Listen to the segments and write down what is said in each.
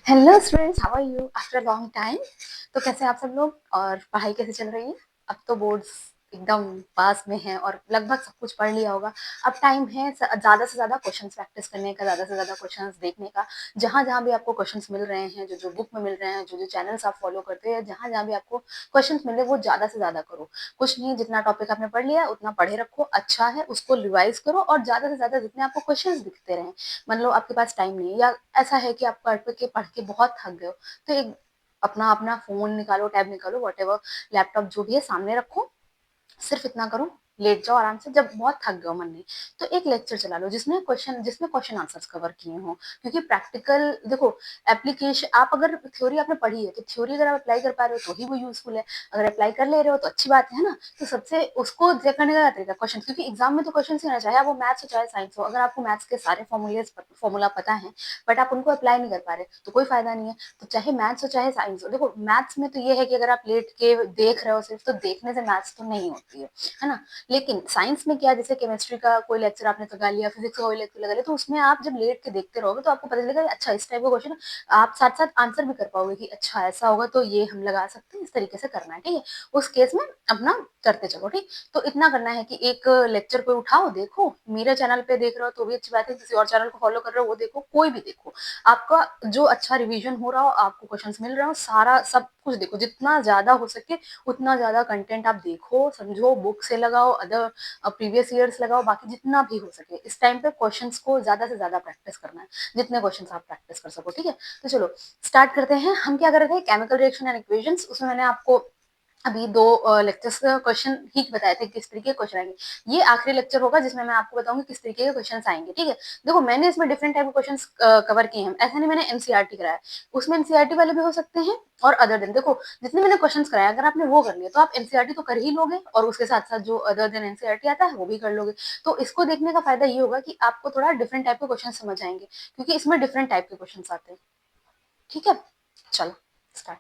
Hello students, how are you after long time. तो कैसे हैं आप सब लोग और पढ़ाई कैसे चल रही है? अब तो बोर्ड्स एकदम पास में हैं और लगभग सब कुछ पढ़ लिया होगा। अब टाइम है ज़्यादा से ज़्यादा क्वेश्चंस प्रैक्टिस करने का, ज़्यादा से ज़्यादा क्वेश्चंस देखने का। जहाँ जहाँ भी आपको क्वेश्चंस मिल रहे हैं, जो जो बुक में मिल रहे हैं, जो जो चैनल्स आप फॉलो करते हैं, जहाँ जहाँ भी आपको क्वेश्चंस मिल रहे हैं वो ज़्यादा से ज़्यादा करो। कुछ नहीं, जितना टॉपिक आपने पढ़ लिया उतना पढ़े रखो, अच्छा है उसको रिवाइज करो और ज़्यादा से ज़्यादा जितने आपको क्वेश्चंस दिखते रहें। मान लो आपके पास टाइम नहीं है या ऐसा है कि आप पढ़ के बहुत थक गए हो, तो एक अपना अपना फोन निकालो, टैब निकालो, वॉटेवर, लैपटॉप जो भी है सामने रखो। सिर्फ इतना करो, लेट जाओ आराम से। जब बहुत थक गए हो मन नहीं, तो एक लेक्चर चला लो जिसमें क्वेश्चन आंसर्स कवर किए हो। क्योंकि प्रैक्टिकल देखो, एप्लीकेशन आप अगर थ्योरी आपने पढ़ी है तो थ्योरी अगर आप अप्लाई कर पा रहे हो तो ही वो यूजफुल है। अगर अप्लाई कर ले रहे हो तो अच्छी बात है ना। तो सबसे उसको चेक करने का तरीका क्वेश्चन, क्योंकि एग्जाम में तो क्वेश्चन ही होना चाहिए, वो मैथ्स हो चाहे साइंस हो। अगर आपको मैथ्स के सारे फॉर्मूला पता है बट आप उनको अप्लाई नहीं कर पा रहे तो कोई फायदा नहीं है। तो चाहे मैथ्स हो चाहे साइंस हो, देखो मैथ्स में तो ये है कि अगर आप लेट के देख रहे हो सिर्फ, तो देखने से मैथ्स तो नहीं होती है ना। लेकिन साइंस में क्या, जैसे केमिस्ट्री का कोई लेक्चर आपने लगा लिया, फिजिक्स का कोई लेक्चर लगा लिया, तो उसमें आप जब लेट के देखते रहोगे तो आपको पता चलेगा अच्छा इस टाइप का क्वेश्चन, आप साथ साथ आंसर भी कर पाओगे कि अच्छा ऐसा होगा तो ये हम लगा सकते हैं, इस तरीके से करना है। ठीक है, उस केस में अपना करते चलो। ठीक, तो इतना करना है कि एक लेक्चर को उठाओ, देखो, मेरे चैनल पे देख रहे हो तो भी अच्छी बात है, किसी और चैनल को फॉलो कर रहे हो वो देखो, कोई भी देखो, आपका जो अच्छा रिवीजन हो रहा हो, आपको क्वेश्चंस मिल रहे हो, सारा सब कुछ देखो, जितना ज्यादा हो सके उतना ज्यादा कंटेंट आप देखो, समझो, बुक से लगाओ, अदर प्रीवियस ईयर्स लगाओ, बाकी जितना भी हो सके इस टाइम पे क्वेश्चंस को ज्यादा से ज्यादा प्रैक्टिस करना है, जितने क्वेश्चंस आप प्रैक्टिस कर सको। ठीक है, तो चलो स्टार्ट करते हैं। हम क्या कर रहे थे, केमिकल रिएक्शन एंड इक्वेशंस, उसमें मैंने आपको अभी दो लेक्चर्स का क्वेश्चन ही बताए थे किस तरीके के क्वेश्चन आएंगे। ये आखिरी लेक्चर होगा जिसमें मैं आपको बताऊंगी किस तरीके के क्वेश्चंस आएंगे। ठीक है, देखो मैंने इसमें डिफरेंट टाइप के क्वेश्चंस कवर किए हैं, ऐसा नहीं मैंने एनसीईआरटी कराया। उसमें एनसीईआरटी वाले भी हो सकते हैं और अदर दिन, देखो जितने मैंने क्वेश्चंस कराए अगर आपने वो कर लिया तो आप एनसीईआरटी तो कर ही लोगे और उसके साथ साथ जो अदर दिन एनसीईआरटी आता है वो भी कर लोगे। तो इसको देखने का फायदा ये होगा कि आपको थोड़ा डिफरेंट टाइप के क्वेश्चन समझ आएंगे, क्योंकि इसमें डिफरेंट टाइप के क्वेश्चन आते हैं। ठीक है, चलो स्टार्ट।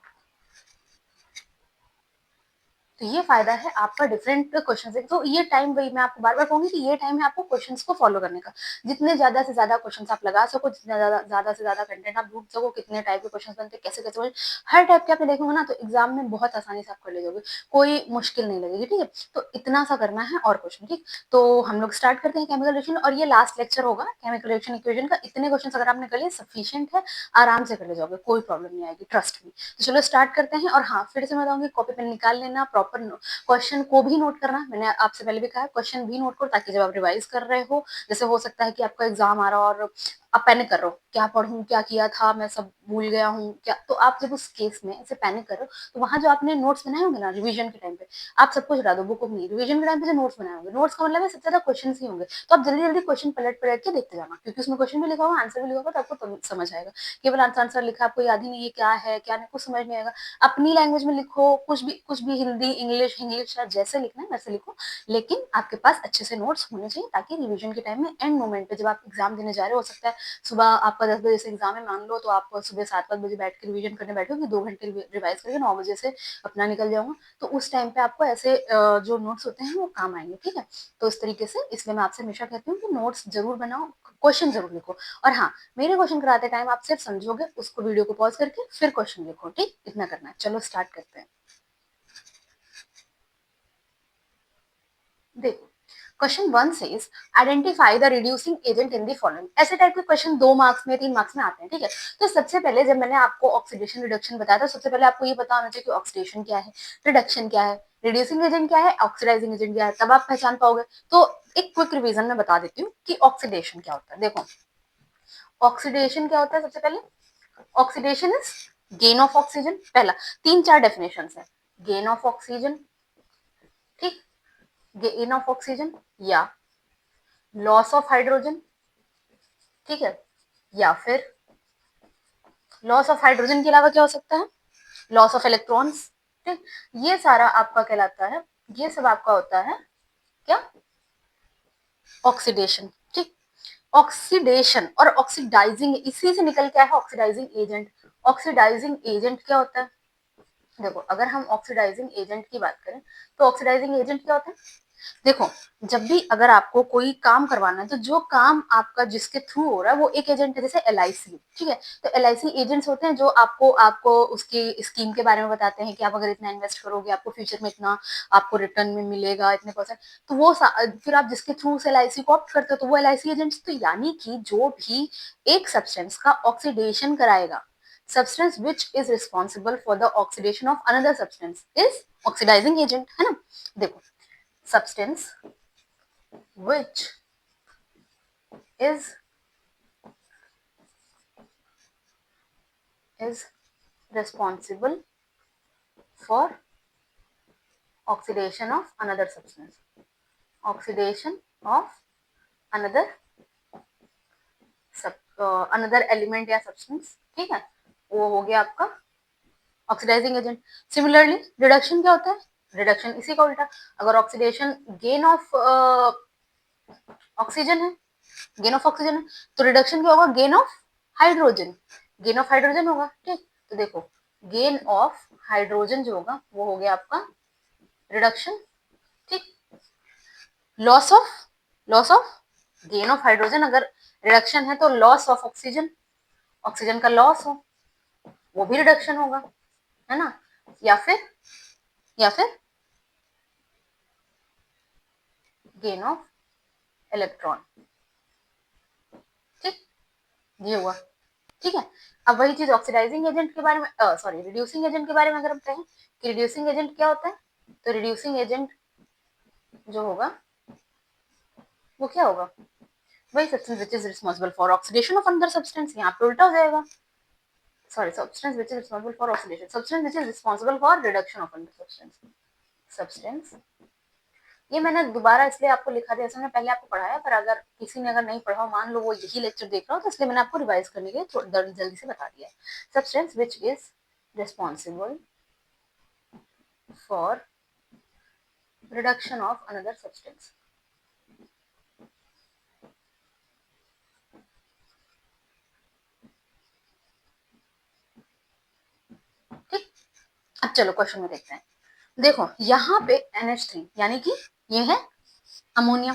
तो ये फायदा है आपका डिफरेंट क्वेश्चन से। तो ये टाइम, वही मैं आपको बार बार कहूंगी कि ये टाइम है आपको क्वेश्चंस को फॉलो करने का। जितने ज्यादा से ज्यादा क्वेश्चंस आप लगा सको, जितने ज्यादा से ज्यादा कंटेंट आप ढूंढ सको, कितने टाइप के क्वेश्चंस बनते हैं, कैसे कैसे बनते, हर टाइप के आपने देखोगे ना तो एग्जाम में बहुत आसानी से आप कर ले जाओगे, कोई मुश्किल नहीं लगेगी। ठीक है, तो इतना सा करना है और कुछ नहीं। ठीक, तो हम लोग स्टार्ट करते हैं केमिकल रिएक्शन, और ये लास्ट लेक्चर होगा केमिकल रिएक्शन इक्वेशन का। इतने क्वेश्चन अगर आपने कर लिए सफिशियंट है, आराम से कर ले जाओगे, कोई प्रॉब्लम नहीं आएगी, ट्रस्ट मी। तो चलो स्टार्ट करते हैं। और हाँ, फिर से मैं बताऊंगी, कॉपी पेन निकाल लेना, प्रॉपर क्वेश्चन को भी नोट करना। मैंने आपसे पहले भी कहा क्वेश्चन भी नोट करो, ताकि जब आप रिवाइज कर रहे हो, जैसे हो सकता है कि आपका एग्जाम आ रहा हो और आप पैनिक कर रहे हो, क्या पढ़ूं, क्या किया था, मैं सब भूल गया हूँ क्या। तो आप जब उस केस में ऐसे पैनिक कर रहे हो, तो वहां जो आपने नोट्स बनाए होंगे ना रिवीजन के टाइम पे, आप सब कुछ हटा दो, बुक नहीं, रिवीजन के टाइम पे जो नोट्स बनाए होंगे, नोट्स का मतलब है सबसे ज्यादा क्वेश्चन ही होंगे, तो आप जल्दी जल्दी क्वेश्चन पलट पलट के देखते जाना, क्योंकि उसमें क्वेश्चन भी लिखा होगा, आंसर भी लिखा होगा, तो आपको समझ आएगा। केवल आंसर आंसर लिखा, आपको याद ही नहीं है क्या है क्या नहीं, कुछ समझ नहीं आएगा। अपनी लैंग्वेज में लिखो, कुछ भी हिंदी इंग्लिश इंग्लिश जैसे लिखना है वैसे लिखो, लेकिन आपके पास अच्छे से नोट्स होने चाहिए, ताकि रिवीजन के टाइम में एंड मोमेंट पे जब आप एग्जाम देने जा रहे हो सकता है सुबह आपका 10 बजे से एग्जाम है मान लो, तो आप सुबह 7-8 बजे बैठ के रिवीजन करने बैठोगे, 2 घंटे रिवाइज करके 9 बजे से अपना निकल जाऊंगा, तो उस टाइम पे आपको ऐसे जो नोट्स होते हैं वो काम आएंगे। ठीक है, तो इस तरीके से, इसलिए मैं आपसे हमेशा कहती हूँ कि नोट्स जरूर बनाओ, क्वेश्चन जरूर लिखो। और हाँ, मेरे क्वेश्चन कराते टाइम आप सिर्फ समझोगे, उसको वीडियो को पॉज करके फिर क्वेश्चन लिखो। ठीक, इतना करना है। चलो स्टार्ट करते हैं। देखो, question 1 says identify the reducing agent in the following. ऐसे टाइप के क्वेश्चन 2 मार्क्स में 3 मार्क्स में आते हैं। ठीक है, तो सबसे पहले जब मैंने आपको ऑक्सीडेशन रिडक्शन बताया था, सबसे पहले आपको ये पता होना चाहिए कि ऑक्सीडेशन क्या है, रिडक्शन क्या है, रिड्यूसिंग एजेंट क्या है, ऑक्सीडाइजिंग एजेंट क्या है, तब आप पहचान पाओगे। तो एक क्विक रिवीजन में बता देती हूँ कि ऑक्सीडेशन क्या होता है। देखो, ऑक्सीडेशन क्या होता है, सबसे पहले oxidation is gain of oxygen. पहला, 3-4 डेफिनेशन है। गेन ऑफ ऑक्सीजन, ठीक, गेन ऑफ ऑक्सीजन, या लॉस ऑफ हाइड्रोजन, ठीक है, या फिर लॉस ऑफ हाइड्रोजन के अलावा क्या हो सकता है, लॉस ऑफ इलेक्ट्रॉन्स। ठीक, ये सारा आपका कहलाता है, ये सब आपका होता है क्या, ऑक्सीडेशन। ठीक, ऑक्सीडेशन और ऑक्सीडाइजिंग इसी से निकल के आया है ऑक्सीडाइजिंग एजेंट। ऑक्सीडाइजिंग एजेंट क्या होता है, देखो अगर हम ऑक्सीडाइजिंग एजेंट की बात करें तो ऑक्सीडाइजिंग एजेंट क्या होता है, देखो, जब भी अगर आपको कोई काम करवाना है तो जो काम आपका जिसके थ्रू हो रहा है वो एक एजेंट है, जैसे एलआईसी, ठीक है। तो एलआईसी एजेंट्स होते हैं जो आपको आपको उसकी स्कीम के बारे में बताते हैं कि आप अगर इतना इन्वेस्ट करोगे आपको फ्यूचर में इतना आपको रिटर्न में मिलेगा, इतने परसेंट। तो वो फिर आप जिसके थ्रू उस एलआईसी को ऑप्ट करते हो तो वो एलआईसी एजेंट्स। तो यानी कि जो भी एक सब्सटेंस का ऑक्सीडेशन कराएगा, substance which is responsible for the oxidation of another substance is oxidizing agent, है ना। देखो, substance which is responsible for oxidation of another substance, oxidation of another another element या substance, ठीक है, वो हो गया आपका ऑक्सीडाइजिंग एजेंट। सिमिलरली रिडक्शन क्या होता है? रिडक्शन इसी का उल्टा। अगर ऑक्सीडेशन गेन ऑफ ऑक्सीजन है, गेन ऑफ ऑक्सीजन है, तो रिडक्शन क्या होगा? Gain of hydrogen, gain of hydrogen होगा, ठीक। तो देखो, गेन ऑफ हाइड्रोजन जो होगा वो हो गया आपका रिडक्शन, ठीक। Loss of gain of hydrogen, अगर रिडक्शन है तो लॉस ऑफ ऑक्सीजन, ऑक्सीजन का लॉस हो, वो भी रिडक्शन होगा, है ना। या फिर या फिर गेन ऑफ इलेक्ट्रॉन, ठीक, ये हुआ, ठीक है। अब वही चीज ऑक्सीडाइजिंग एजेंट के बारे में, सॉरी, रिड्यूसिंग एजेंट के बारे में अगर हम कहें कि रिड्यूसिंग एजेंट क्या होता है, तो रिड्यूसिंग एजेंट जो होगा वो क्या होगा? वही substance which is responsible for oxidation of another substance, यहाँ पे उल्टा हो जाएगा। Sorry, substance which is responsible for oxidation, substance which is responsible for reduction of another substance, substance. ये मैंने दोबारा इसलिए आपको लिखा दिया, मैंने पहले आपको पढ़ाया, पर अगर किसी ने अगर नहीं पढ़ा हो, मान लो वो यही लेक्चर देख रहा हो, तो इसलिए मैंने आपको रिवाइज करने के लिए जल्दी से बता दिया। Substance which is responsible for reduction of another substance, ठीक। अब चलो क्वेश्चन में देखते हैं। देखो, यहाँ पे NH3 यानी कि ये है अमोनिया,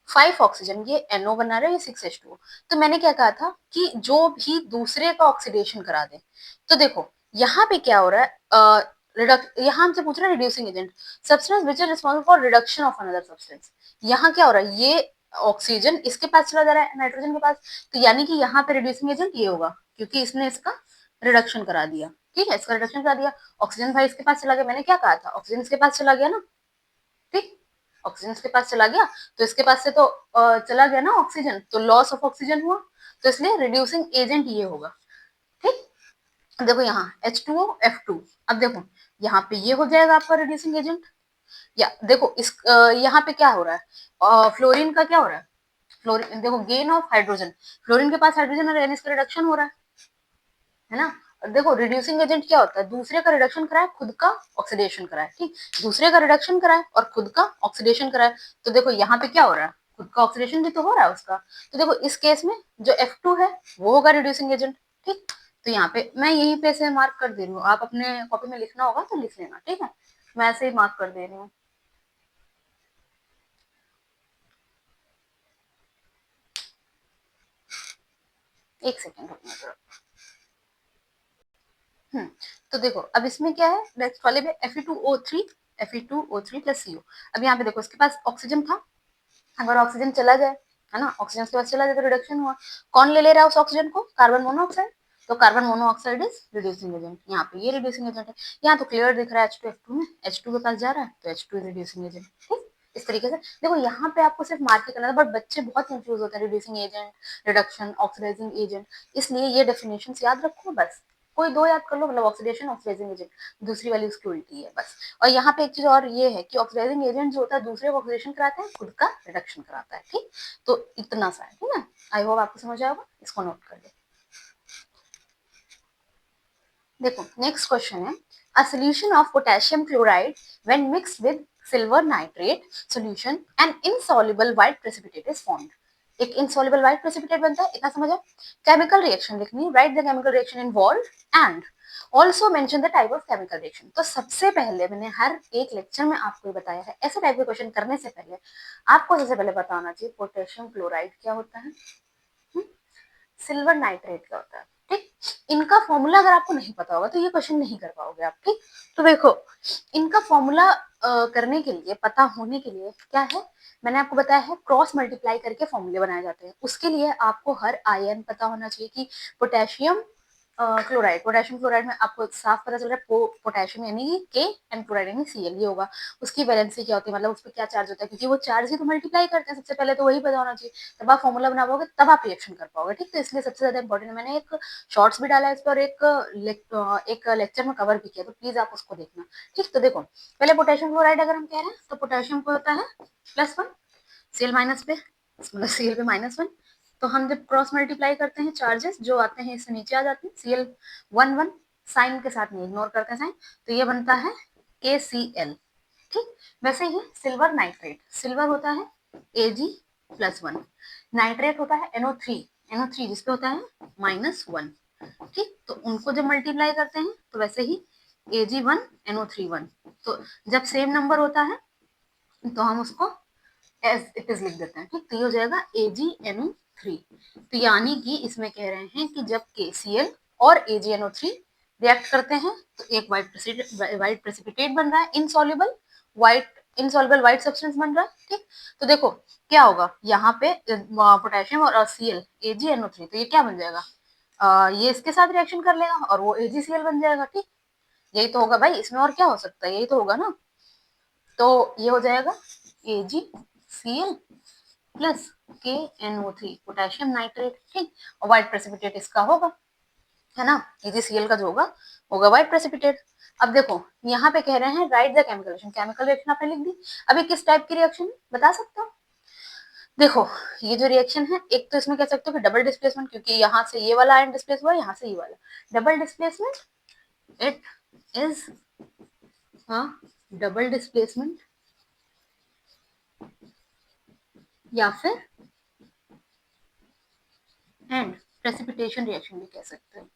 5 ऑक्सीजन, ये NO बना रहा है, ये 6H2O। तो मैंने क्या कहा था कि जो भी दूसरे का ऑक्सीडेशन करा दे, तो देखो यहाँ पे क्या हो रहा है, यहाँ हमसे पूछ रहा है reducing agent, substance which is responsible for reduction of another substance. यहाँ क्या हो रहा है? ये ऑक्सीजन इसके पास चला जा रहा है नाइट्रोजन के पास, तो यानी कि यहाँ पे रिड्यूसिंग एजेंट ये होगा, क्योंकि इसने इसका रिडक्शन करा दिया, ठीक है, इसका रिडक्शन करा दिया। ऑक्सीजन भाई इसके पास चला गया, मैंने क्या कहा था, ऑक्सीजन इसके पास चला गया ना, ठीक। ऑक्सीजन इसके पास चला गया, तो इसके पास से तो चला गया ना ऑक्सीजन, तो लॉस ऑफ ऑक्सीजन हुआ, तो इसलिए रिड्यूसिंग एजेंट ये होगा, ठीक। देखो यहाँ H2O F2, अब देखो यहाँ पे ये हो जाएगा आपका रिड्यूसिंग एजेंट। या देखो यहाँ पे क्या हो रहा है, फ्लोरीन का क्या हो रहा है? फ्लोरीन, देखो गेन ऑफ हाइड्रोजन, फ्लोरीन के पास हाइड्रोजन और NH का रिडक्शन हो रहा है ना। और देखो रिड्यूसिंग एजेंट क्या होता है? दूसरे का रिडक्शन कराए, खुद का ऑक्सीडेशन कराए, ठीक। दूसरे का रिडक्शन कराए और खुद का ऑक्सीडेशन कराए, तो देखो यहाँ पे क्या हो रहा है? खुद का ऑक्सीडेशन भी तो हो रहा है उसका। तो देखो इस केस में जो F2 है वो होगा रिड्यूसिंग एजेंट, ठीक। तो यहाँ पे मैं यहीं पे से मार्क कर दे रही हूँ, आप अपने कॉपी में लिखना होगा तो लिख लेना, ठीक है। मैं ऐसे ही मार्क कर दे रही हूँ। एक सेकेंड रुकना जरा। तो देखो अब इसमें क्या है, नेक्स्ट वाले में Fe2O3, Fe2O3 प्लस CO। अब यहाँ पे देखो इसके पास ऑक्सीजन था, अगर ऑक्सीजन चला जाए, है ना, ऑक्सीजन के पास चला जाए तो रिडक्शन हुआ। कौन ले ले रहा है उस ऑक्सीजन को? Carbon monoxide. तो carbon monoxide is reducing agent, यहाँ पे ये रिड्यूसिंग एजेंट है। यहाँ तो क्लियर दिख रहा है H2F2 में, H2 के पास जा रहा है तो H2 इज रिड्यूसिंग एजेंट, ठीक। इस तरीके से देखो यहाँ पे आपको सिर्फ मार्क करना था, बट बच्चे बहुत कंफ्यूज होते हैं, reducing agent, reduction, oxidising agent, इसलिए ये डेफिनेशन याद रखो बस। कोई दो याद कर लो, मतलब ऑक्सीडेशन, ऑक्सीडाइजिंग एजेंट, दूसरी वाली उसकी उल्टी है बस। और यहाँ पे एक चीज और ये है कि ऑक्सीडाइजिंग एजेंट जो होता है दूसरे को ऑक्सीडेशन कराता है, खुद का रिडक्शन कराता है, ठीक। तो इतना सा है, ठीक है। आई होप आपको समझ आएगा, इसको नोट कर ले। देखो नेक्स्ट क्वेश्चन है, a solution of potassium chloride when mixed with silver nitrate solution and insoluble white precipitate is formed. एक इनसॉल्युबल व्हाइट प्रेसिपिटेट बनता है, इतना समझ आया। केमिकल रिएक्शन लिखनी है, right the chemical reaction involve and also mention the type of chemical reaction. तो सबसे पहले मैंने हर एक लेक्चर में आपको बताया है, ऐसे टाइप के क्वेश्चन करने से पहले आपको सबसे पहले पता होना चाहिए पोटेशियम क्लोराइड क्या होता है, सिल्वर नाइट्रेट क्या होता है, ठीक। इनका फॉर्मूला अगर आपको नहीं पता होगा तो ये क्वेश्चन नहीं कर पाओगे आप, ठीक। तो देखो इनका फॉर्मूला करने के लिए, पता होने के लिए क्या है, मैंने आपको बताया है क्रॉस मल्टीप्लाई करके फॉर्मूले बनाए जाते हैं। उसके लिए आपको हर आयन पता होना चाहिए कि पोटेशियम क्लोराइड, पोटेशियम क्लोराइड में आपको साफ पता चल रहा है पोटेशियम यानी कि के एंड क्लोराइड यानी Cl ये होगा। उसकी वैलेंसी क्या होती है, मतलब उस पर क्या चार्ज होता है, क्योंकि वो चार्ज ही तो मल्टीप्लाई करते हैं, सबसे पहले तो वही पता होना चाहिए। तब आप फॉर्मूला बना पाओगे, तब आप रिएक्शन कर पाओगे, ठीक। तो इसलिए सबसे ज्यादा इंपॉर्टेंट है, मैंने एक शॉर्ट्स भी डाला है इस पर, एक लेक्चर में कवर भी किया, तो प्लीज आप उसको देखना, ठीक। तो देखो पहले पोटेशियम क्लोराइड अगर हम कह रहे हैं तो पोटेशियम को होता है +1 Cl माइनस पे, मतलब Cl पे -1, तो हम जब क्रॉस मल्टीप्लाई करते हैं चार्जेस जो आते हैं इससे नीचे आ जाते हैं, Cl 1 साइन के साथ नहीं, इग्नोर करते हैं साइन, तो ये बनता है KCl, ठीक। वैसे ही सिल्वर नाइट्रेट, सिल्वर होता है Ag+1, नाइट्रेट होता है NO3 जिसपे होता है -1, ठीक। तो उनको जब मल्टीप्लाई करते हैं तो वैसे ही Ag1 NO3 1, तो जब सेम नंबर होता है तो हम उसको एज इट इज लिख देते हैं, ठीक। तो ये हो जाएगा AgNO3। तो यानी कि इसमें कह रहे हैं कि जब KCl और AgNO3 रिएक्ट करते हैं तो एक व्हाइट प्रेसिपिटेट बन रहा है, इनसॉल्युबल व्हाइट सब्सटेंस बन रहा है, ठीक। तो देखो क्या होगा यहाँ पे पोटेशियम और Cl AgNO3, तो ये क्या बन जाएगा, ये इसके साथ रिएक्शन कर लेगा और वो AgCl बन जाएगा, ठीक। यही तो होगा भाई, इसमें और क्या हो सकता है, यही तो होगा ना। तो ये हो जाएगा AgCl plus KNO3 potassium nitrate, ठीक। और व्हाइट प्रेसिपिटेट इसका होगा, है ना, AgCl का जो होगा होगा व्हाइट प्रेसिपिटेट। अब देखो यहाँ पे कह रहे हैं right the chemical reaction, chemical reaction आपने लिख दी। अभी किस टाइप की रिएक्शन बता सकते हो, देखो ये जो रिएक्शन है, एक तो इसमें कह सकते हो कि डबल डिस्प्लेसमेंट, क्योंकि यहाँ से ये वाला आयन डिस्प्लेस हुआ, यहाँ से ये वाला double displacement, it is double displacement, या फिर एंड प्रेसिपिटेशन रिएक्शन भी कह सकते हैं,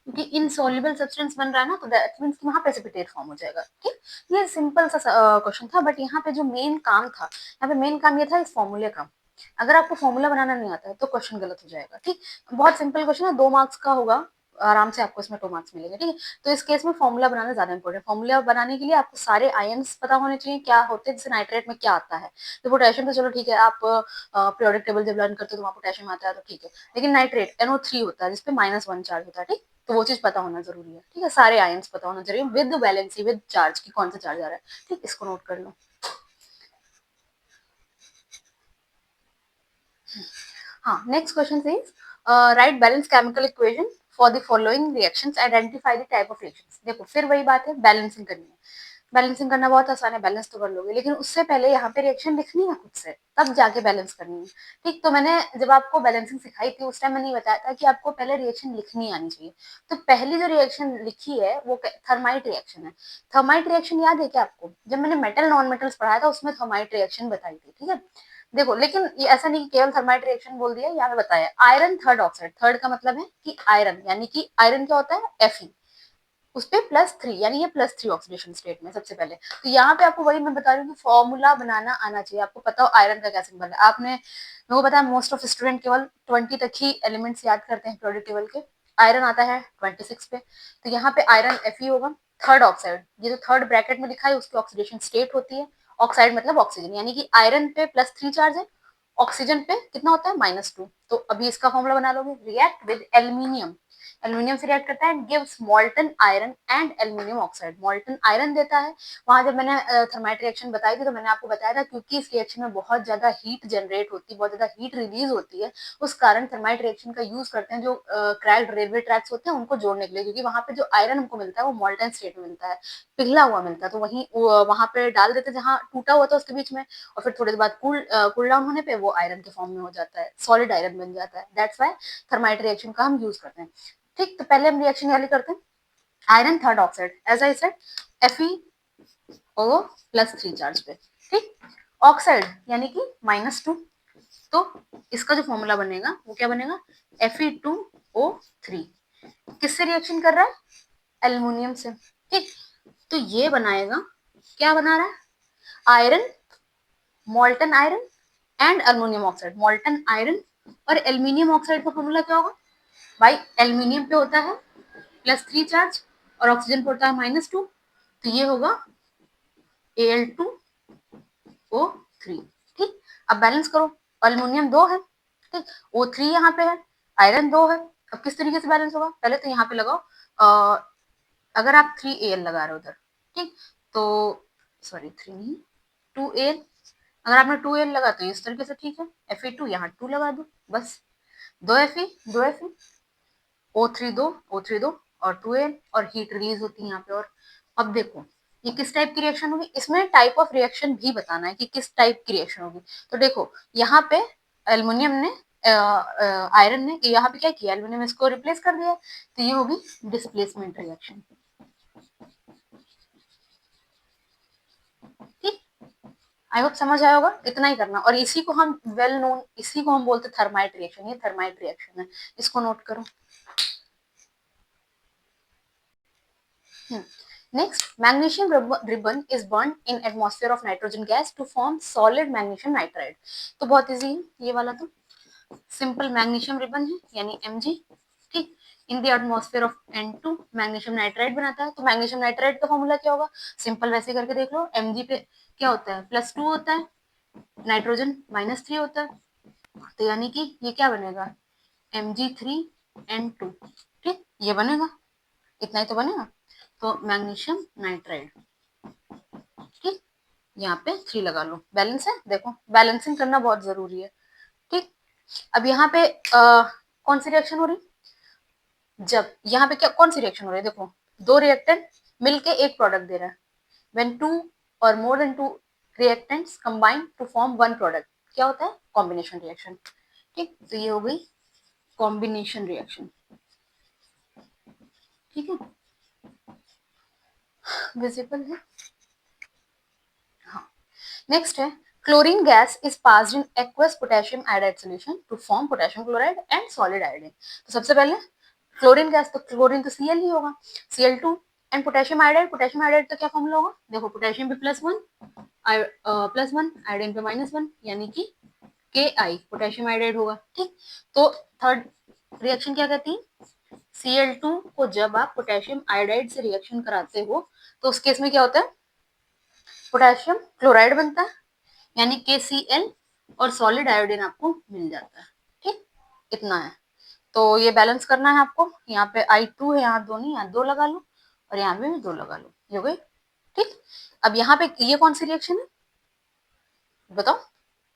क्योंकि इनसॉल्युबल सब्सटेंस बन रहा है ना, तो दैट मींस कि वहां प्रेसिपिटेट फॉर्म हो जाएगा, ठीक। ये सिंपल सा क्वेश्चन था, बट यहाँ पे जो मेन काम था, यहाँ पे मेन काम ये था इस फॉर्मूले का। अगर आपको फॉर्मूला बनाना नहीं आता है तो क्वेश्चन गलत हो जाएगा, ठीक। बहुत सिंपल क्वेश्चन है, 2 मार्क्स का होगा, आराम से आपको इसमें 2 मार्क्स मिलेंगे, ठीक है। तो इस केस में फॉर्मूला बनाना ज्यादा इंपॉर्टेंट, फॉर्मूला बनाने के लिए आपको सारे आयंस पता होने चाहिए क्या होते हैं, जैसे नाइट्रेट में क्या आता है। तो पोटेशियम तो चलो ठीक है, आप पीरियोडिक टेबल जब लर्न करते हो तो वहाँ पोटेशियम आता है तो ठीक है, लेकिन नाइट्रेट NO3 होता है जिसपे -1 चार्ज होता है, ठीक। तो वो चीज पता होना जरूरी है, ठीक है। सारे आयंस पता होना जरूरी है विद वैलेंसी, विद चार्ज की कौन सा चार्ज आ रहा है, ठीक। इसको नोट कर लो। हाँ, next question is right balance chemical equation for the following reactions, identify the type of reactions. देखो फिर वही बात है, बैलेंसिंग करनी है, बैलेंसिंग करना बहुत आसान है, बैलेंस तो कर लोगे, लेकिन उससे पहले यहाँ पे रिएक्शन लिखनी है खुद से, तब जाके बैलेंस करनी है, ठीक। तो मैंने जब आपको बैलेंसिंग सिखाई थी उस टाइम मैंने ये बताया था कि आपको पहले रिएक्शन लिखनी आनी चाहिए। तो पहली जो रिएक्शन लिखी है वो थर्माइट रिएक्शन है। थर्माइट रिएक्शन याद है क्या आपको, जब मैंने मेटल नॉन मेटल्स पढ़ाया था उसमें थर्माइट रिएक्शन बताई थी, ठीक है। देखो लेकिन ये ऐसा नहीं कि केवल थर्माइट रिएक्शन बोल दिया, यहाँ पे बताया आयरन थर्ड ऑक्साइड, थर्ड का मतलब है कि आयरन, यानी कि आयरन क्या होता है Fe, उस पे +3 यानी ये +3 ऑक्सीडेशन स्टेट में सबसे पहले। तो यहाँ पे आपको वही मैं बता रही हूँ कि फॉर्मूला बनाना आना चाहिए, आपको पता हो आयरन का क्या सिंबल है। आपने मेरे को पता है मोस्ट ऑफ स्टूडेंट केवल 20 तक ही एलिमेंट्स याद करते हैं पीरियोडिक टेबल के, आयरन आता है 26 पे, तो यहाँ पे आयरन Fe होगा। थर्ड ऑक्साइड, ये जो थर्ड ब्रैकेट में लिखा है उसकी ऑक्सीडेशन स्टेट होती है, ऑक्साइड मतलब ऑक्सीजन, यानी कि आयरन पे +3 चार्ज है, ऑक्सीजन पे कितना होता है -2। तो अभी इसका फॉर्मूला बना लोगे, रिएक्ट विद एल्यूमिनियम, एल्यूमिनियम से रिएक्ट करता है and gives मॉल्टन iron and aluminium oxide, मॉल्टन iron देता है। वहां जब मैंने थर्माइट रिएक्शन बताई थी तो मैंने आपको बताया था क्योंकि इस रिएक्शन में बहुत ज्यादा हीट जनरेट होती है, बहुत ज्यादा हीट रिलीज होती है, उस कारण थर्माइट रिएक्शन का यूज करते हैं जो क्रैक्ड रेलवे ट्रैक्स होते हैं उनको जोड़ने के लिए, क्योंकि वहां पे जो आयरन हमको मिलता है वो मॉल्टन स्टेट में मिलता है, पिघला हुआ मिलता है, तो वहीं वहां पे डाल देते जहाँ टूटा हुआ था उसके बीच में, और फिर थोड़ी देर बाद कूल डाउन होने पे वो आयरन के फॉर्म में हो जाता है, सॉलिड आयरन बन जाता है, दैट्स व्हाई थर्माइट रिएक्शन का हम यूज करते हैं, ठीक। तो पहले हम रिएक्शन वाली करते हैं, iron third oxide as I said Fe O +3 charge पे, ठीक। ऑक्साइड यानी कि -2, तो इसका जो फॉर्मूला बनेगा वो क्या बनेगा, Fe2O3। किससे रिएक्शन कर रहा है, एल्युमिनियम से, ठीक। तो ये बनाएगा, क्या बना रहा है, iron, molten iron and aluminium oxide. Molten iron और एल्युमिनियम ऑक्साइड का फॉर्मूला क्या होगा भाई, एल्युमिनियम पे होता है +3 चार्ज और ऑक्सीजन पे होता है -2, तो ये होगा Al2O3, ठीक। अब बैलेंस करो, अल्युमिनियम 2 है, ठीक, O3 यहाँ पे है, आयरन 2 है। अब किस तरीके से बैलेंस होगा, पहले तो यहाँ पे लगाओ, अगर आप 3Al लगा रहे हो उधर, ठीक, तो सॉरी 3 नहीं 2Al, अगर आपने 2Al लगा तो इस तरीके से, ठीक है, Fe2 यहाँ 2 लगा दो, बस 2 Fe O3 2 और 2Al, और हीट रिलीज होती है यहाँ पे। और अब देखो ये किस टाइप की रिएक्शन होगी, इसमें टाइप ऑफ रिएक्शन भी बताना है कि किस टाइप की रिएक्शन होगी। तो देखो यहाँ पे एल्युमिनियम ने आयरन ने यहाँ पे क्या किया, एल्युमिनियम इसको रिप्लेस कर दिया, तो ये होगी डिस्प्लेसमेंट रिएक्शन, ठीक। आई होप समझ आया होगा, इतना ही करना। और इसी को हम वेल नोन, इसी को हम बोलते थर्माइट रिएक्शन, ये थर्माइट रिएक्शन है, इसको नोट करो। Next, magnesium ribbon is burned in atmosphere of nitrogen gas to form solid magnesium nitride। तो बहुत इजी है ये वाला, तो सिंपल मैग्नीशियम रिबन है यानी Mg, ठीक। In the atmosphere of N2 magnesium nitride बनाता है। तो मैग्नीशियम नाइट्राइड का फॉर्मूला क्या होगा, सिंपल वैसे करके देख लो, Mg पे क्या होता है, +2 होता है, नाइट्रोजन -3 होता है, तो यानी कि ये क्या बनेगा, Mg3N2, ठीक, ये बनेगा, इतना ही तो बनेगा। तो मैग्नीशियम नाइट्राइड, ठीक, यहाँ पे 3 लगा लो, बैलेंस है, देखो बैलेंसिंग करना बहुत जरूरी है, ठीक। अब यहाँ पे कौन सी रिएक्शन हो रही, जब यहाँ पे क्या कौन सी रिएक्शन हो रही है, देखो दो रिएक्टेंट मिलके एक प्रोडक्ट दे रहा है, व्हेन 2 और more than 2 reactants combine to form one product, क्या होता है, कॉम्बिनेशन रिएक्शन, ठीक। तो ये हो गई कॉम्बिनेशन रिएक्शन, ठीक है, विजिबल है, हाँ। नेक्स्ट है, chlorine gas is passed in aqueous potassium iodide solution to form potassium chloride and solid iodine. तो सबसे पहले क्लोरीन गैस, तो क्लोरीन तो Cl ही होगा, Cl2 and potassium iodide, potassium iodide तो क्या फॉर्मूला होगा, देखो पोटेशियम पे +1 आयोडीन पे -1 यानी कि Ki पोटेशियम आयोडाइड होगा, ठीक। तो थर्ड रिएक्शन क्या कहती है, Cl2 को जब आप पोटेशियम आयोडाइड से रिएक्शन कराते हो तो उस केस में क्या होता है, पोटेशियम क्लोराइड बनता है यानी KCl, और सॉलिड आयोडीन आपको मिल जाता है, ठीक, इतना है। तो ये बैलेंस करना है आपको, यहाँ पे I2 है, यहाँ दो नहीं, यहाँ 2 लगा लो, और यहाँ पे भी 2 लगा लो, ये हो गई, ठीक। अब यहाँ पे ये कौन सी रिएक्शन है बताओ,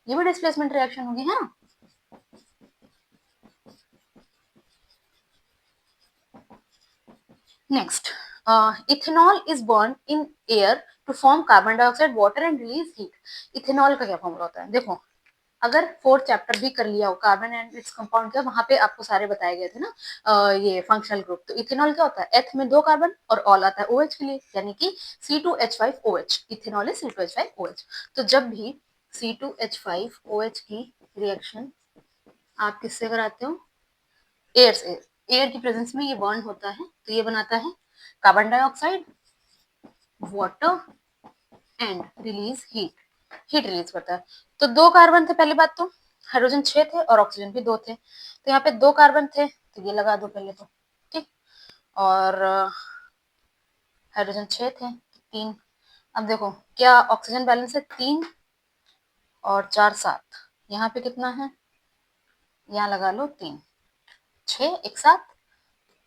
ये भी डिस्प्लेसमेंट रिएक्शन होगी, है ना। Next, ethanol is burn in air to form carbon dioxide water and release heat. Ethanol का क्या फॉर्मूला होता है, देखो अगर फोर्थ चैप्टर भी कर लिया हो, कार्बन एंड इट्स कंपाउंड का, वहां पे आपको सारे बताए गए थे ना, ये फंक्शनल ग्रुप। तो इथेनॉल क्या होता है, एथ में 2 कार्बन और ऑल आता है OH के लिए, यानी कि C2H5OH, इथेनॉल इज C2H5OH। तो जब भी C2H5OH की रिएक्शन आप किससे कराते हो, एयर से, एयर की प्रेजेंस में ये बर्न होता है, तो ये बनाता है carbon dioxide, water and release heat release करता है। तो 2 कार्बन थे, पहली बात तो हाइड्रोजन 6 थे और ऑक्सीजन भी 2 थे, तो यहाँ पे 2 कार्बन थे, तो ये लगा दो पहले तो, ठीक। और हाइड्रोजन 6 थे, 3। अब देखो क्या ऑक्सीजन बैलेंस है, 3 और 4 7, यहाँ पे कितना है, यहाँ लगा लो 3 6 1 7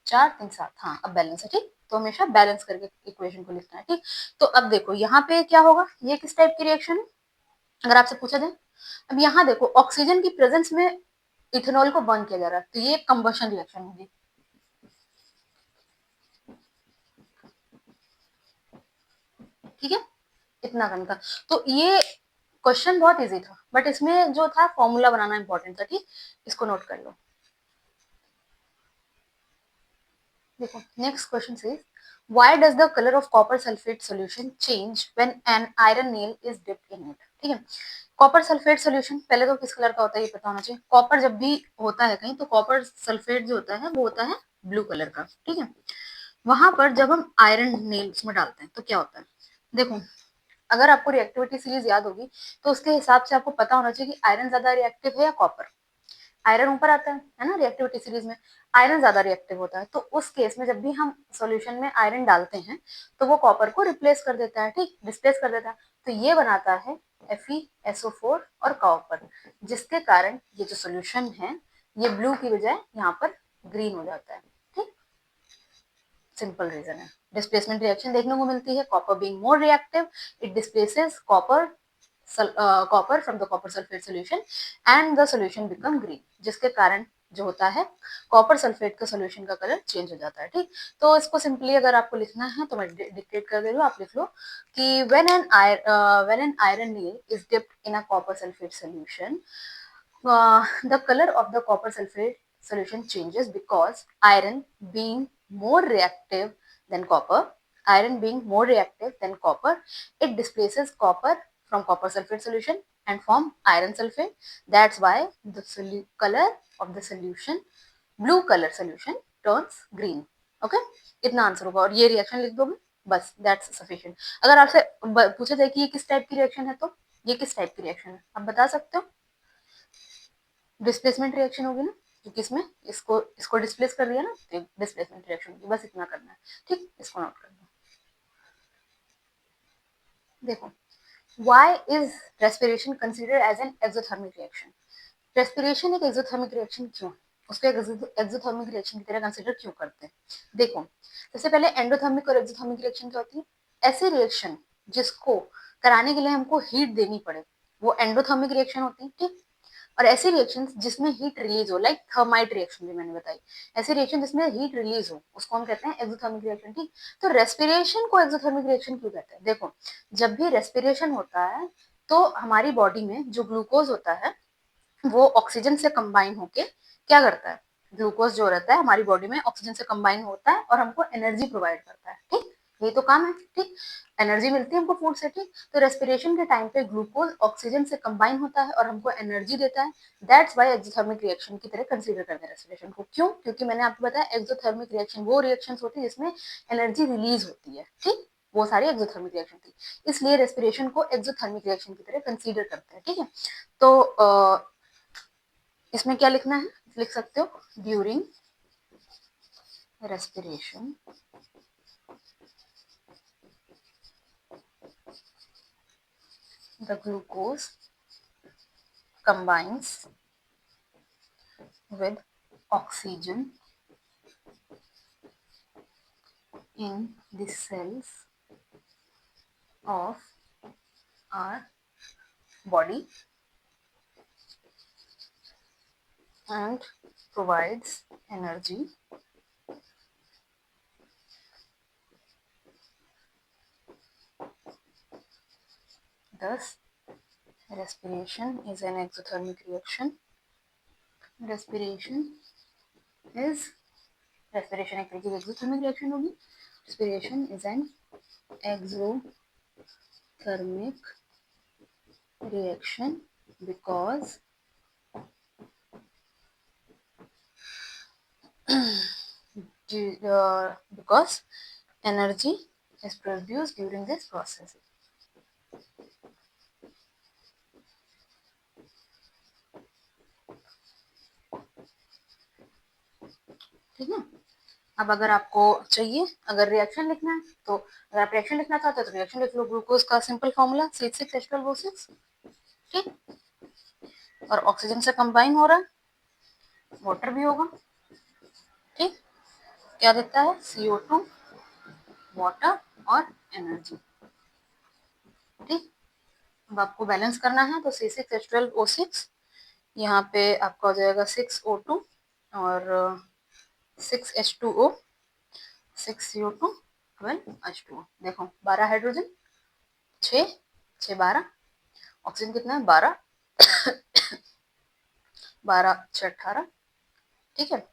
4 3 7, हाँ अब बैलेंस है, ठीक। तो हमेशा बैलेंस करके इक्वेशन को लिखना है, ठीक। तो अब देखो यहाँ पे क्या होगा, ये किस टाइप की रिएक्शन है, अगर आपसे पूछा जाए। अब यहाँ देखो ऑक्सीजन की प्रेजेंस में इथेनॉल को बर्न किया जा रहा है, तो ये कंबशन रिएक्शन होगी, ठीक है, इतना करने का। तो ये क्वेश्चन बहुत इजी था, बट इसमें जो था फॉर्मूला बनाना इंपॉर्टेंट था, ठीक, इसको नोट कर लो। देखो नेक्स्ट क्वेश्चन से, why does the color of copper sulfate solution change when an iron nail is dipped in it? ठीक है। कॉपर सल्फेट सोल्यूशन पहले तो किस कलर का होता है ये पता होना चाहिए। कॉपर जब भी होता है कहीं तो कॉपर सल्फेट जो होता है वो होता है ब्लू कलर का, ठीक है। वहां पर जब हम आयरन नेल उसमें डालते हैं तो क्या होता है, देखो अगर आपको रिएक्टिविटी सीरीज याद होगी तो उसके हिसाब से आपको पता होना चाहिए कि आयरन ज्यादा रिएक्टिव है या कॉपर। आयरन ऊपर आता है ना रिएक्टिविटी सीरीज में, आयरन ज्यादा रिएक्टिव होता है, तो उस केस में जब भी हम सॉल्यूशन में आयरन डालते हैं तो वो कॉपर को रिप्लेस कर देता है, ठीक, डिस्प्लेस कर देता है। तो ये बनाता है FeSO4 और कॉपर, जिसके कारण ये जो सोल्यूशन है ये ब्लू की बजाय यहाँ पर ग्रीन हो जाता है, ठीक। सिंपल रीजन है। डिस्प्लेसमेंट रिएक्शन देखने को मिलती है, copper being more reactive it displaces copper from the copper sulphate solution and the solution become green, जिसके कारण जो होता है कॉपर सल्फेट का सोल्यूशन का कलर चेंज हो जाता है, ठीक। तो इसको सिंपली अगर आपको लिखना है तो मैं डिक्टेट कर दे रही हूँ, आप लिख लो कि when an iron nail is dipped in a copper sulphate solution, the color of the copper sulfate solution changes because being more reactive than iron being more reactive than copper, it displaces copper from copper sulfate solution and form iron sulfate. That's why the color of the solution, blue color solution turns green. Okay, इतना answer होगा और ये reaction लिख दोगे बस, that's sufficient. अगर आपसे पूछा जाए कि ये किस टाइप की रिएक्शन है तो ये किस टाइप की रिएक्शन है आप बता सकते हो। डिस्प्लेसमेंट रिएक्शन होगी ना, क्योंकि इसमें इसको इसको डिस्प्लेस कर दिया ना, तो डिस्प्लेसमेंट रिएक्शन होगी, बस इतना करना है, ठीक। इसको नोट कर दो। देखो, why is respiration considered as an exothermic reaction. Respiration एक एक्सोथर्मिक रिएक्शन क्यों, उसको एक एक्सोथर्मिक रिएक्शन की तरह कंसिडर क्यों करते हैं। देखो, सबसे पहले एंडोथर्मिक और एक्सोथर्मिक रिएक्शन क्या होती है, ऐसी रिएक्शन जिसको कराने के लिए हमको हीट देनी पड़े वो एंडोथर्मिक रिएक्शन होती है, ठीक। और ऐसे रिएक्शन जिसमें हीट रिलीज हो, लाइक थर्माइट रिएक्शन भी मैंने बताई, ऐसे रिएक्शन जिसमें हीट रिलीज हो उसको हम कहते हैं एक्सोथर्मिक रिएक्शन, ठीक। तो रेस्पिरेशन को एक्सोथर्मिक रिएक्शन क्यों कहते हैं, देखो जब भी रेस्पिरेशन होता है तो हमारी बॉडी में जो ग्लूकोज होता है वो ऑक्सीजन से कंबाइन होके क्या करता है, ग्लूकोज जो रहता है हमारी बॉडी में ऑक्सीजन से कंबाइन होता है और हमको एनर्जी प्रोवाइड करता है, ठीक। यही तो काम है, ठीक। एनर्जी मिलती है हमको फूड से, ठीक। तो रेस्पिरेशन के टाइम पे ग्लूकोज ऑक्सीजन से कंबाइन होता है और हमको एनर्जी देता है। दैट्स वाई एक्सोथर्मिक रिएक्शन की तरह कंसीडर करते हैं रेस्पिरेशन को। क्यों, क्योंकि मैंने आपको बताया एक्सोथर्मिक रिएक्शन वो रिएक्शन होती है जिसमें एनर्जी रिलीज होती है, ठीक। वो सारी एक्सोथर्मिक रिएक्शन थी, इसलिए रेस्पिरेशन को एक्सोथर्मिक रिएक्शन की तरह कंसीडर करते हैं, ठीक है। तो इसमें क्या लिखना है, लिख सकते हो during respiration the glucose combines with oxygen in the cells of our body and provides energy. Thus, respiration is an exothermic reaction. Respiration is respiration एक तरीके की exothermic reaction होगी. Respiration is an exothermic reaction because because energy is produced during this process. ठीक है। अब अगर आपको चाहिए, अगर रिएक्शन लिखना है तो अगर आप रिएक्शन लिखना चाहते हो तो रिएक्शन लिख लो, ग्लूकोज का सिंपल फॉर्मूला C6H12O6, ठीक। और ऑक्सीजन से कंबाइन हो रहा है, वाटर भी होगा, ठीक। क्या देता है CO2, वाटर और एनर्जी, ठीक। अब आपको बैलेंस करना है तो C6H12O6 यहाँ पे आपका हो जाएगा 6O2 और 6H2O, 6CO2 12H2O। देखो 12 हाइड्रोजन, 6 6 12, ऑक्सीजन कितना है 12, 12 6 18, ठीक है।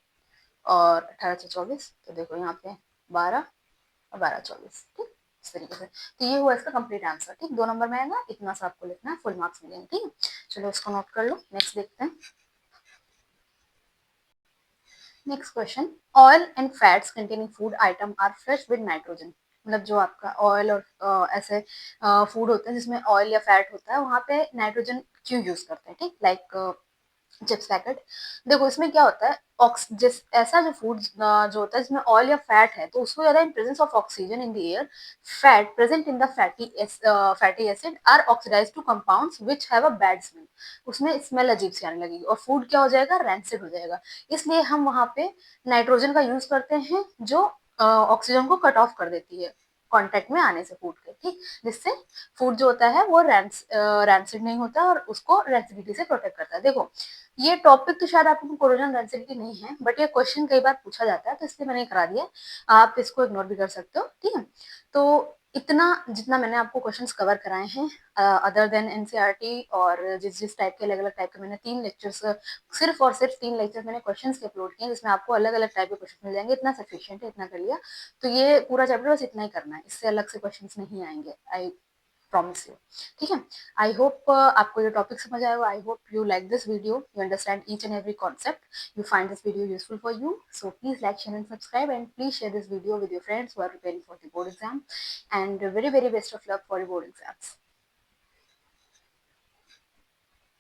और 18 से 24, तो देखो यहाँ पे 12 और 12 24, ठीक। इस तरीके से। तो ये हुआ इसका कंप्लीट आंसर। ठीक, 2 नंबर में आएगा, इतना सा आपको लिखना है, फुल मार्क्स मिलेंगे। ठीक है, चलो इसको नोट कर लो। नेक्स्ट देखते हैं। Next question, oil and fats containing food item are fresh with nitrogen. मतलब जो आपका ऑयल और ऐसे फूड होते हैं जिसमें ऑयल या फैट होता है, वहां पे नाइट्रोजन क्यों यूज करते हैं? ठीक, लाइक चिप्स पैकेट। देखो इसमें क्या होता है, ऑक्स जिस ऐसा जो फूड जो होता है जिसमें ऑयल या फैट है, तो उसको ज्यादा in presence of oxygen in the air, fat present in the fatty acid are oxidise to compounds which have a bad smell. उसमें स्मेल अजीब सी आने लगेगी और फूड क्या हो जाएगा, रैंसिड हो जाएगा। इसलिए हम वहां पे नाइट्रोजन का यूज करते हैं, जो ऑक्सीजन को कट ऑफ कर देती है कांटेक्ट में आने से फूड के। ठीक, जिससे फूड जो होता है वो रैंसिड नहीं होता और उसको रेंसिडिटी से प्रोटेक्ट करता है। देखो ये टॉपिक तो शायद आपको कोरोजन रेंसिडिटी नहीं है, बट ये क्वेश्चन कई बार पूछा जाता है, तो इसलिए मैंने करा दिया। आप इसको इग्नोर भी कर सकते हो। ठीक है, तो इतना जितना मैंने आपको क्वेश्चंस कवर कराए हैं, अदर देन एनसीईआरटी, और जिस जिस टाइप के अलग अलग टाइप के मैंने 3 लेक्चर्स, सिर्फ और सिर्फ 3 लेक्चर्स मैंने क्वेश्चंस के अपलोड किए, जिसमें आपको अलग अलग टाइप के क्वेश्चन मिल जाएंगे। इतना सफिशियंट है, इतना कर लिया। तो ये पूरा चैप्टर बस इतना ही करना है, इससे अलग से क्वेश्चंस नहीं आएंगे, आई प्रॉमिस यू। ठीक है, आई होप आपको ये टॉपिक समझ आया होगा। I hope you like this video, you understand each and every concept, you find this video useful for you. So please like, share and subscribe, and please share this video with your friends who are preparing for the board exam, and very very best of luck for your board exams.